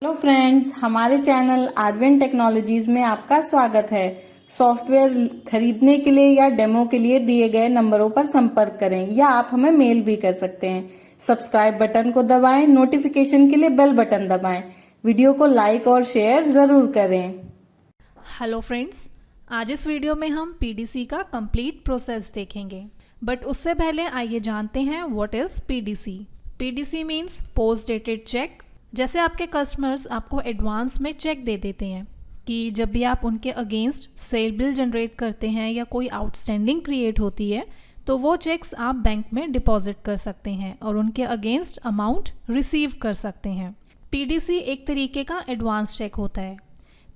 Hello friends, हमारे channel Arvin technologies में आपका स्वागत है। सॉफ्टवेयर खरीदने के लिए या डेमो के लिए दिए गए नंबरों पर संपर्क करें या आप हमें मेल भी कर सकते हैं। सब्सक्राइब बटन को दबाएं, नोटिफिकेशन के लिए बेल बटन दबाएं। वीडियो को लाइक और शेयर जरूर करें। हेलो फ्रेंड्स, आज इस वीडियो में हम पीडीसी का कंप्लीट प्रोसेस देखेंगे। बट उससे पहले आइए जानते हैं what is PDC. PDC means post dated cheque. जैसे आपके कस्टमर्स आपको एडवांस में चेक दे देते हैं कि जब भी आप उनके अगेंस्ट सेल बिल जनरेट करते हैं या कोई आउटस्टैंडिंग क्रिएट होती है तो वो चेक्स आप बैंक में डिपॉजिट कर सकते हैं और उनके अगेंस्ट अमाउंट रिसीव कर सकते हैं। पीडीसी एक तरीके का एडवांस चेक होता है।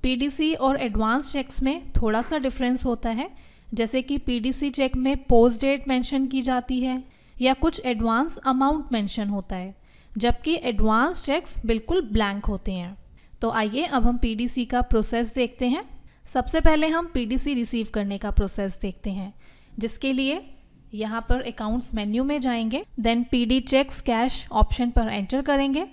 पीडीसी और एडवांस चेक्स में थोड़ा सा डिफरेंस होता है, जैसे कि पीडीसी चेक में पोस्ट डेट मेंशन की जाती है या कुछ एडवांस अमाउंट मेंशन होता है, जबकि एडवांस चेक्स बिल्कुल ब्लैंक होते हैं। तो आइए अब हम पीडीसी का प्रोसेस देखते हैं। सबसे पहले हम पीडीसी रिसीव करने का प्रोसेस देखते हैं, जिसके लिए यहाँ पर अकाउंट्स मेन्यू में जाएंगे, then PD cheques cash option पर एंटर करेंगे।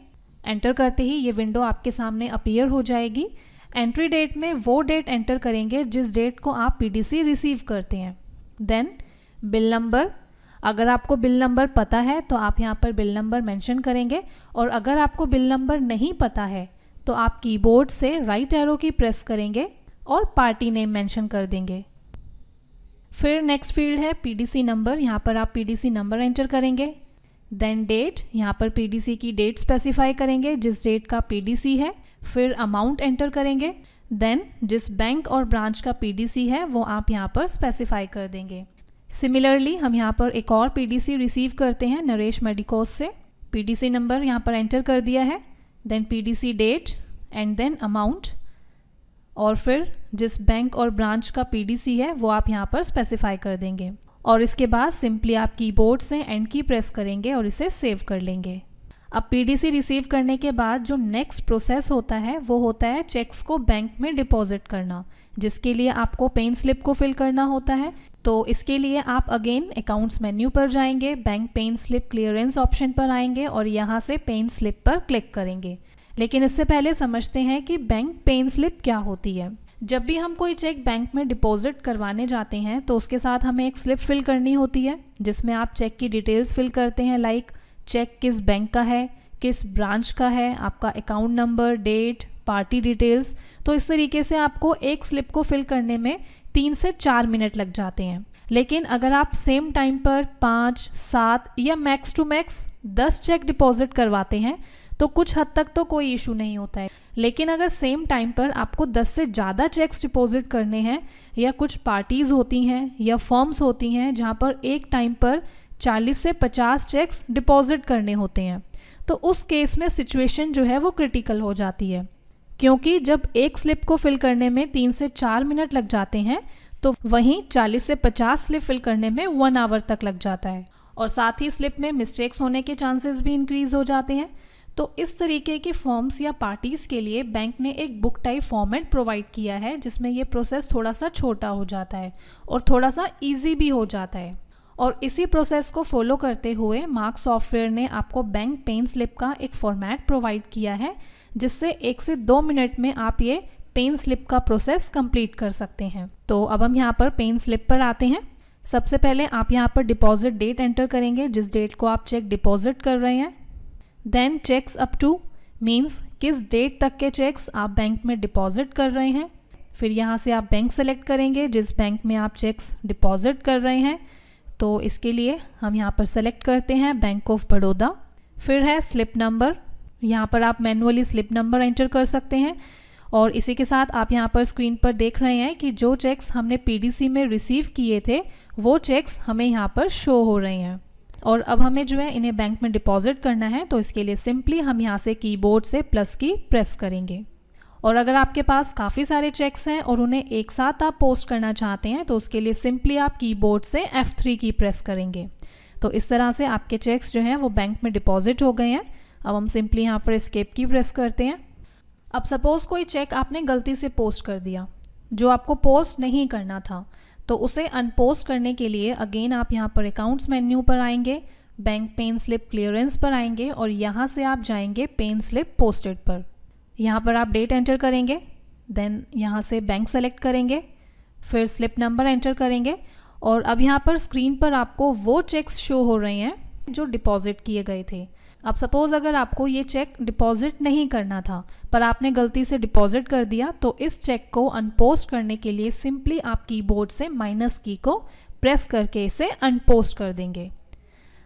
एंटर करते ही ये विंडो आपके सामने अपीयर हो जाएगी। एंट्री डेट में वो डेट एंटर करेंगे जिस डेट को आप पीडीसी रिसीव करते हैं। देन बिल नंबर, अगर आपको बिल नंबर पता है तो आप यहाँ पर बिल नंबर मेंशन करेंगे, और अगर आपको बिल नंबर नहीं पता है तो आप कीबोर्ड से राइट एरो की प्रेस करेंगे और पार्टी नेम मेंशन कर देंगे। फिर नेक्स्ट फील्ड है पीडीसी नंबर, यहाँ पर आप पीडीसी नंबर एंटर करेंगे। देन डेट, यहाँ पर पीडीसी की डेट स्पेसिफाई करेंगे जिस डेट का पीडीसी है। फिर अमाउंट एंटर करेंगे। देन जिस बैंक और ब्रांच का पीडीसी है वो आप यहाँ पर स्पेसिफाई कर देंगे। सिमिलरली हम यहाँ पर एक और पीडीसी रिसीव करते हैं नरेश मेडिकोस से। पीडीसी नंबर यहाँ पर एंटर कर दिया है, then PDC date and then amount, और फिर जिस बैंक और ब्रांच का पीडीसी है वो आप यहाँ पर स्पेसिफाई कर देंगे। और इसके बाद सिंपली आप कीबोर्ड से एंड की प्रेस करेंगे और इसे सेव कर लेंगे। अब पीडीसी रिसीव करने के बाद जो नेक्स्ट प्रोसेस होता है वो होता है चेक्स को बैंक में डिपॉजिट करना, जिसके लिए आपको पेन स्लिप को फिल करना होता है। तो इसके लिए आप अगेन अकाउंट्स मेन्यू पर जाएंगे, bank pay in slip clearance option पर आएंगे और यहाँ से पेन स्लिप पर क्लिक करेंगे। लेकिन इससे पहले समझते हैं कि बैंक पेन स्लिप क्या होती है। जब भी हम कोई चेक बैंक में डिपॉजिट करवाने जाते हैं तो उसके साथ हमें एक स्लिप फिल करनी होती है, जिसमें आप चेक की डिटेल्स फिल करते हैं, लाइक चेक किस बैंक का है, किस ब्रांच का है, आपका account number, date, party details. तो इस तरीके से आपको एक स्लिप को फिल करने में 3 से 4 मिनट लग जाते हैं। लेकिन अगर आप सेम टाइम पर 5, 7 या max to max 10 cheque deposit करवाते हैं तो कुछ हद तक तो कोई इशू नहीं होता है। लेकिन अगर सेम टाइम पर आपको 10 से ज़्यादा चेक्स डिपॉजिट करने हैं, या कुछ पार्टीज़ होती हैं या फर्म्स होती हैं जहाँ पर एक टाइम पर 40 से 50 चेक्स डिपॉजिट करने होते हैं, तो उस केस में सिचुएशन जो है वो क्रिटिकल हो जाती है, क्योंकि जब एक स्लिप को फिल करने में 3 से 4 मिनट लग जाते हैं तो वहीं 40 से 50 स्लिप फिल करने में 1 आवर तक लग जाता है, और साथ ही स्लिप में मिस्टेक्स होने के चांसेस भी इंक्रीज हो जाते हैं। तो इस तरीके की फॉर्म्स या पार्टीज़ के लिए बैंक ने एक बुक टाइप फॉर्मेट प्रोवाइड किया है, जिसमें ये प्रोसेस थोड़ा सा छोटा हो जाता है और थोड़ा सा ईजी भी हो जाता है। और इसी प्रोसेस को फॉलो करते हुए मार्क सॉफ्टवेयर ने आपको बैंक पेन स्लिप का एक फॉर्मेट प्रोवाइड किया है, जिससे 1 से 2 मिनट में आप ये पेन स्लिप का प्रोसेस कंप्लीट कर सकते हैं। तो अब हम यहाँ पर पेन स्लिप पर आते हैं। सबसे पहले आप यहाँ पर डिपॉजिट डेट एंटर करेंगे, जिस डेट को आप चेक डिपॉजिट कर रहे हैं। Then cheques up to means किस डेट तक के चेक्स आप बैंक में डिपॉजिट कर रहे हैं। फिर यहाँ से आप बैंक सेलेक्ट करेंगे जिस बैंक में आप चेक्स डिपॉजिट कर रहे हैं। तो इसके लिए हम यहाँ पर सेलेक्ट करते हैं बैंक ऑफ बड़ौदा। फिर है स्लिप नंबर, यहाँ पर आप मैनुअली स्लिप नंबर एंटर कर सकते हैं। और इसी के साथ आप यहाँ पर स्क्रीन पर देख रहे हैं कि जो चेक्स हमने पीडीसी में रिसीव किए थे वो चेक्स हमें यहाँ पर शो हो रहे हैं। और अब हमें जो है इन्हें बैंक में डिपॉजिट करना है, तो इसके लिए सिंपली हम यहाँ से कीबोर्ड से प्लस की प्रेस करेंगे। और अगर आपके पास काफ़ी सारे चेक्स हैं और उन्हें एक साथ आप पोस्ट करना चाहते हैं तो उसके लिए सिंपली आप कीबोर्ड से F3 की प्रेस करेंगे। तो इस तरह से आपके चेक्स जो हैं वो बैंक में डिपॉजिट हो गए हैं। अब हम सिंपली यहाँ पर एस्केप की प्रेस करते हैं। अब सपोज़ कोई चेक आपने गलती से पोस्ट कर दिया जो आपको पोस्ट नहीं करना था, तो उसे अनपोस्ट करने के लिए अगेन आप यहाँ पर अकाउंट्स मेन्यू पर आएंगे, बैंक पेन स्लिप क्लियरेंस पर आएंगे और यहाँ से आप जाएंगे पेन स्लिप पोस्टेड पर। यहाँ पर आप डेट एंटर करेंगे, देन यहाँ से बैंक सेलेक्ट करेंगे, फिर स्लिप नंबर एंटर करेंगे और अब यहाँ पर स्क्रीन पर आपको वो चेक्स शो हो रहे हैं जो डिपॉजिट किए गए थे। अब सपोज़ अगर आपको ये चेक डिपॉजिट नहीं करना था पर आपने गलती से डिपॉजिट कर दिया, तो इस चेक को अनपोस्ट करने के लिए सिंपली आप कीबोर्ड से माइनस की को प्रेस करके इसे अनपोस्ट कर देंगे।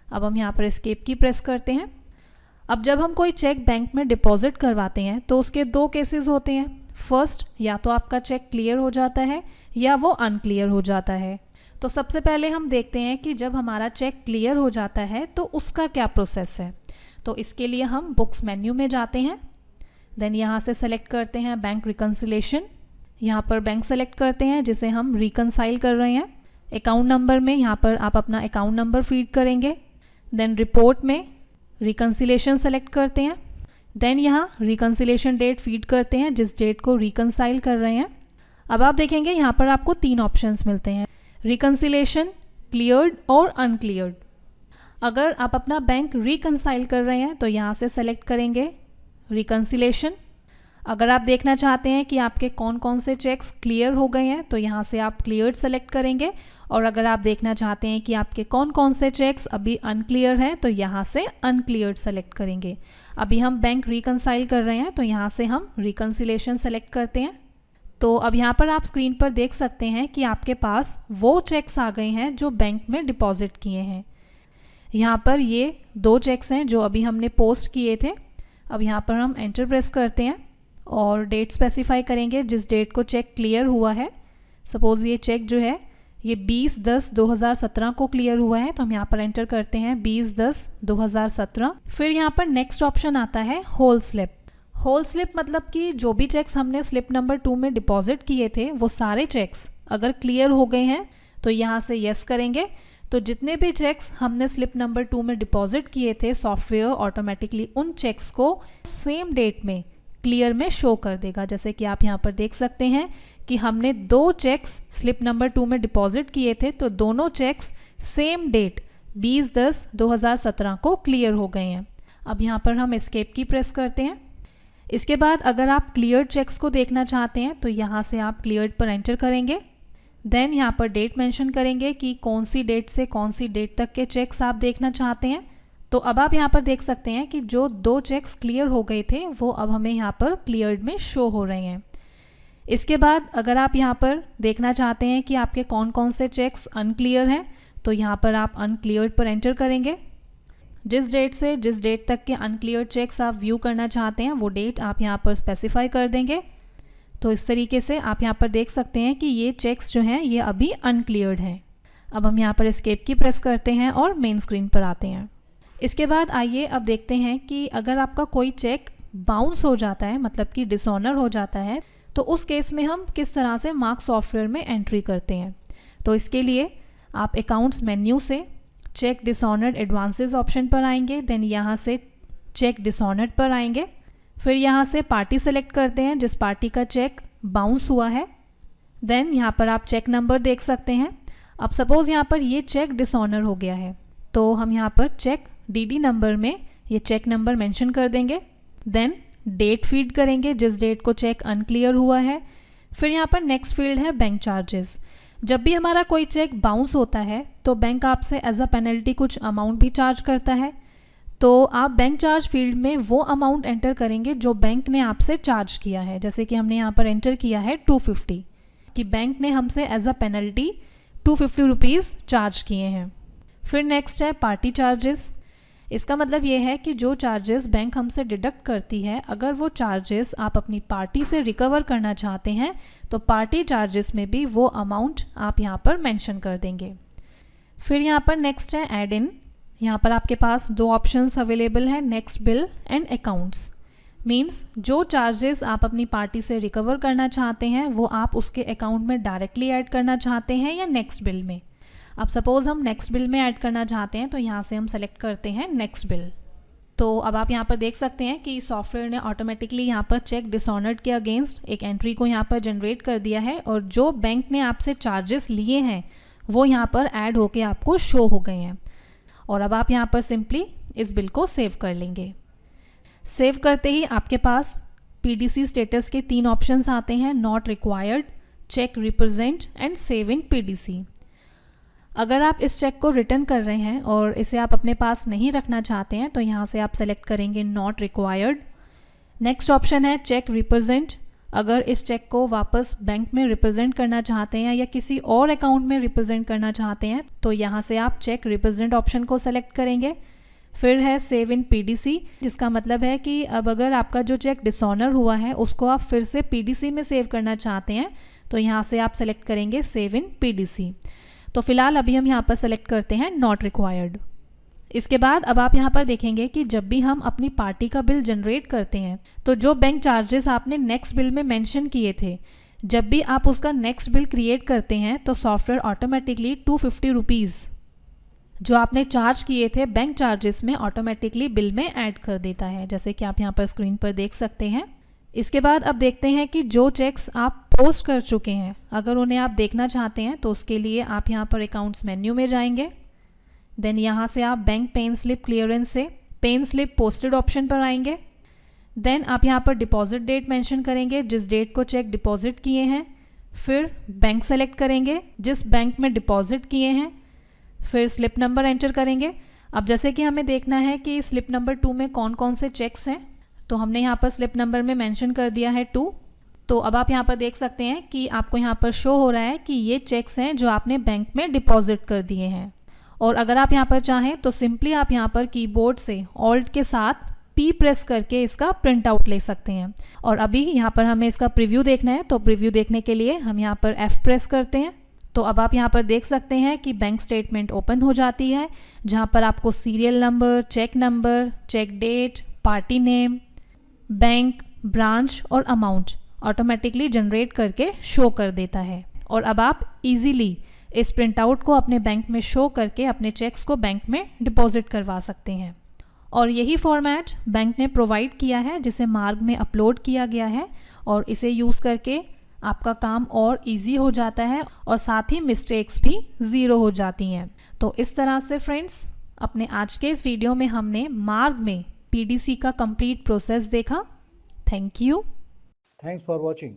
अब हम यहाँ पर एस्केप की प्रेस करते हैं। अब जब हम कोई चेक बैंक में डिपॉजिट करवाते हैं तो उसके दो केसेस होते हैं। फर्स्ट, या तो आपका चेक क्लियर हो जाता है या वो अनक्लियर हो जाता है। तो सबसे पहले हम देखते हैं कि जब हमारा चेक क्लियर हो जाता है तो उसका क्या प्रोसेस है। तो इसके लिए हम बुक्स मेन्यू में जाते हैं, देन यहाँ से सेलेक्ट करते हैं बैंक रिकन्सिलेशन। यहाँ पर बैंक सेलेक्ट करते हैं जिसे हम रिकन्साइल कर रहे हैं। अकाउंट नंबर में यहाँ पर आप अपना अकाउंट नंबर फीड करेंगे, देन रिपोर्ट में रिकन्सिलेशन सेलेक्ट करते हैं, देन यहाँ रिकन्सिलेशन डेट फीड करते हैं जिस डेट को रिकन्साइल कर रहे हैं। अब आप देखेंगे यहाँ पर आपको 3 ऑप्शंस मिलते हैं, रिकन्सिलेशन, क्लियर्ड और अनक्लियर्ड। अगर आप अपना बैंक रिकन्साइल कर रहे हैं तो यहाँ से सेलेक्ट करेंगे रिकन्सिलेशन। अगर आप देखना चाहते हैं कि आपके कौन कौन से चेक्स क्लियर हो गए हैं तो यहाँ से आप क्लियर्ड सेलेक्ट करेंगे, और अगर आप देखना चाहते हैं कि आपके कौन कौन से चेक्स अभी अनक्लियर हैं तो यहाँ से अनक्लियर्ड सेलेक्ट करेंगे। अभी हम बैंक रिकन्साइल कर रहे हैं तो यहाँ से हम रिकन्सिलेशन सेलेक्ट करते हैं। तो अब यहाँ पर आप स्क्रीन पर देख सकते हैं कि आपके पास वो चेक्स आ गए हैं जो बैंक में डिपॉजिट किए हैं। यहाँ पर ये 2 चेक्स हैं जो अभी हमने पोस्ट किए थे। अब यहाँ पर हम एंटर प्रेस करते हैं और डेट स्पेसिफाई करेंगे जिस डेट को चेक क्लियर हुआ है। सपोज़ ये चेक जो है ये 20/10/2017 को क्लियर हुआ है, तो हम यहाँ पर एंटर करते हैं 20/10/2017। फिर यहाँ पर नेक्स्ट ऑप्शन आता है होल स्लिप। होल स्लिप मतलब कि जो भी चेक्स हमने स्लिप नंबर 2 में डिपॉजिट किए थे वो सारे चेक्स अगर क्लियर हो गए हैं तो यहाँ से यस करेंगे। तो जितने भी चेक्स हमने स्लिप नंबर 2 में डिपॉजिट किए थे सॉफ्टवेयर ऑटोमेटिकली उन चेक्स को सेम डेट में क्लियर में शो कर देगा। जैसे कि आप यहाँ पर देख सकते हैं कि हमने 2 चेक्स स्लिप नंबर 2 में डिपॉजिट किए थे तो दोनों चेक्स सेम डेट 20/10/2017 को क्लियर हो गए हैं। अब यहाँ पर हम एस्केप की प्रेस करते हैं। इसके बाद अगर आप क्लियर्ड चेक्स को देखना चाहते हैं तो यहाँ से आप क्लियर्ड पर एंटर करेंगे, देन यहाँ पर डेट मेंशन करेंगे कि कौन सी डेट से कौन सी डेट तक के चेक्स आप देखना चाहते हैं। तो अब आप यहाँ पर देख सकते हैं कि जो 2 चेक्स क्लियर हो गए थे वो अब हमें यहाँ पर क्लियर्ड में शो हो रहे हैं। इसके बाद अगर आप यहाँ पर देखना चाहते हैं कि आपके कौन कौन से चेक्स अनक्लियर हैं तो यहाँ पर आप अनक्लियर्ड पर एंटर करेंगे। जिस डेट से जिस डेट तक के अनक्लियर्ड चेक्स आप व्यू करना चाहते हैं वो डेट आप यहाँ पर स्पेसिफाई कर देंगे। तो इस तरीके से आप यहाँ पर देख सकते हैं कि ये चेक्स जो हैं ये अभी अनक्लियर्ड हैं। अब हम यहाँ पर एस्केप की प्रेस करते हैं और मेन स्क्रीन पर आते हैं। इसके बाद आइए अब देखते हैं कि अगर आपका कोई चेक बाउंस हो जाता है मतलब कि डिसऑनर हो जाता है तो उस केस में हम किस तरह से मार्क सॉफ्टवेयर में एंट्री करते हैं। तो इसके लिए आप अकाउंट्स मेन्यू से चेक डिसऑनर्ड एडवांसेस ऑप्शन पर आएंगे, देन यहाँ से चेक डिसऑनर्ड पर आएंगे, फिर यहाँ से पार्टी सेलेक्ट करते हैं जिस पार्टी का चेक बाउंस हुआ है। देन यहाँ पर आप चेक नंबर देख सकते हैं। अब सपोज़ यहाँ पर ये चेक डिसऑनर हो गया है तो हम यहाँ पर चेक डीडी नंबर में ये चेक नंबर मेंशन कर देंगे, देन डेट फीड करेंगे जिस डेट को चेक अनक्लियर हुआ है। फिर यहाँ पर नेक्स्ट फील्ड है बैंक चार्जेस। जब भी हमारा कोई चेक बाउंस होता है तो बैंक आपसे एज अ पेनल्टी कुछ अमाउंट भी चार्ज करता है, तो आप बैंक चार्ज फील्ड में वो अमाउंट एंटर करेंगे जो बैंक ने आपसे चार्ज किया है। जैसे कि हमने यहाँ पर एंटर किया है 250 कि बैंक ने हमसे as a penalty 250 rupees charge किए हैं। फिर नेक्स्ट है पार्टी चार्जेस। इसका मतलब ये है कि जो चार्जेस बैंक हमसे डिडक्ट करती है अगर वो चार्जेस आप अपनी पार्टी से रिकवर करना चाहते हैं तो पार्टी चार्जेस में भी वो अमाउंट आप यहाँ पर मेंशन कर देंगे। फिर यहाँ पर नेक्स्ट है ऐड इन। यहाँ पर आपके पास 2 ऑप्शंस अवेलेबल हैं, next bill and accounts. Means जो चार्जेस आप अपनी पार्टी से रिकवर करना चाहते हैं वो आप उसके अकाउंट में डायरेक्टली ऐड करना चाहते हैं या नेक्स्ट बिल में। अब सपोज़ हम नेक्स्ट बिल में ऐड करना चाहते हैं तो यहाँ से हम सेलेक्ट करते हैं नेक्स्ट बिल। तो अब आप यहाँ पर देख सकते हैं कि सॉफ्टवेयर ने ऑटोमेटिकली यहाँ पर चेक डिसऑनर्ड के अगेंस्ट एक एंट्री को यहाँ पर जनरेट कर दिया है और जो बैंक ने आपसे चार्जेस लिए हैं वो यहाँ पर ऐड होके आपको शो हो गए हैं। और अब आप यहाँ पर सिंपली इस बिल को सेव कर लेंगे। सेव करते ही आपके पास पीडीसी स्टेटस के 3 ऑप्शंस आते हैं, not required, cheque represent and save in PDC. अगर आप इस चेक को रिटर्न कर रहे हैं और इसे आप अपने पास नहीं रखना चाहते हैं तो यहाँ से आप सेलेक्ट करेंगे नॉट रिक्वायर्ड। नेक्स्ट ऑप्शन है चेक रिप्रेजेंट। अगर इस चेक को वापस बैंक में रिप्रेजेंट करना चाहते हैं या किसी और अकाउंट में रिप्रेजेंट करना चाहते हैं तो यहाँ से आप चेक रिप्रेजेंट ऑप्शन को सेलेक्ट करेंगे। फिर है सेव इन पीडीसी, जिसका मतलब है कि अब अगर आपका जो चेक डिसऑनर हुआ है उसको आप फिर से पीडीसी में सेव करना चाहते हैं तो यहाँ से आप सेलेक्ट करेंगे सेव इन पीडीसी। तो फिलहाल अभी हम यहाँ पर सेलेक्ट करते हैं नॉट रिक्वायर्ड। इसके बाद अब आप यहाँ पर देखेंगे कि जब भी हम अपनी पार्टी का बिल जनरेट करते हैं तो जो बैंक चार्जेस आपने नेक्स्ट बिल में मेंशन किए थे, जब भी आप उसका नेक्स्ट बिल क्रिएट करते हैं तो सॉफ्टवेयर ऑटोमेटिकली 250 रुपीज़ जो आपने चार्ज किए थे बैंक चार्जेस में ऑटोमेटिकली बिल में ऐड कर देता है, जैसे कि आप यहाँ पर स्क्रीन पर देख सकते हैं। इसके बाद अब देखते हैं कि जो चेक्स आप पोस्ट कर चुके हैं अगर उन्हें आप देखना चाहते हैं तो उसके लिए आप यहाँ पर अकाउंट्स मेन्यू में जाएंगे। देन यहाँ से आप बैंक पेन स्लिप क्लियरेंस से पेन स्लिप पोस्टेड ऑप्शन पर आएंगे। देन आप यहाँ पर डिपॉजिट डेट मेंशन करेंगे, जिस डेट को चेक डिपॉजिट किए हैं। फिर बैंक सेलेक्ट करेंगे जिस बैंक में डिपॉजिट किए हैं। फिर स्लिप नंबर एंटर करेंगे। अब जैसे कि हमें देखना है कि स्लिप नंबर 2 में कौन कौन से चेक्स हैं तो हमने यहाँ पर स्लिप नंबर में मेंशन कर दिया है 2। तो अब आप यहाँ पर देख सकते हैं कि आपको यहाँ पर शो हो रहा है कि ये चेक्स हैं जो आपने बैंक में डिपॉजिट कर दिए हैं। और अगर आप यहाँ पर चाहें तो सिंपली आप यहाँ पर कीबोर्ड से ऑल्ट के साथ P प्रेस करके इसका प्रिंट आउट ले सकते हैं। और अभी यहाँ पर हमें इसका प्रीव्यू देखना है तो प्रीव्यू देखने के लिए हम यहाँ पर F प्रेस करते हैं। तो अब आप यहाँ पर देख सकते हैं कि बैंक स्टेटमेंट ओपन हो जाती है, जहाँ पर आपको serial number, cheque date, party name, bank, branch और अमाउंट ऑटोमेटिकली जनरेट करके शो कर देता है। और अब आप इजीली इस प्रिंट आउट को अपने बैंक में शो करके अपने चेक्स को बैंक में डिपॉजिट करवा सकते हैं। और यही फॉर्मेट बैंक ने प्रोवाइड किया है जिसे मार्ग में अपलोड किया गया है और इसे यूज़ करके आपका काम और इजी हो जाता है और साथ ही मिस्टेक्स भी ज़ीरो हो जाती हैं। तो इस तरह से फ्रेंड्स अपने आज के इस वीडियो में हमने मार्ग में पीडीसी का कंप्लीट प्रोसेस देखा। Thank you. Thanks for watching.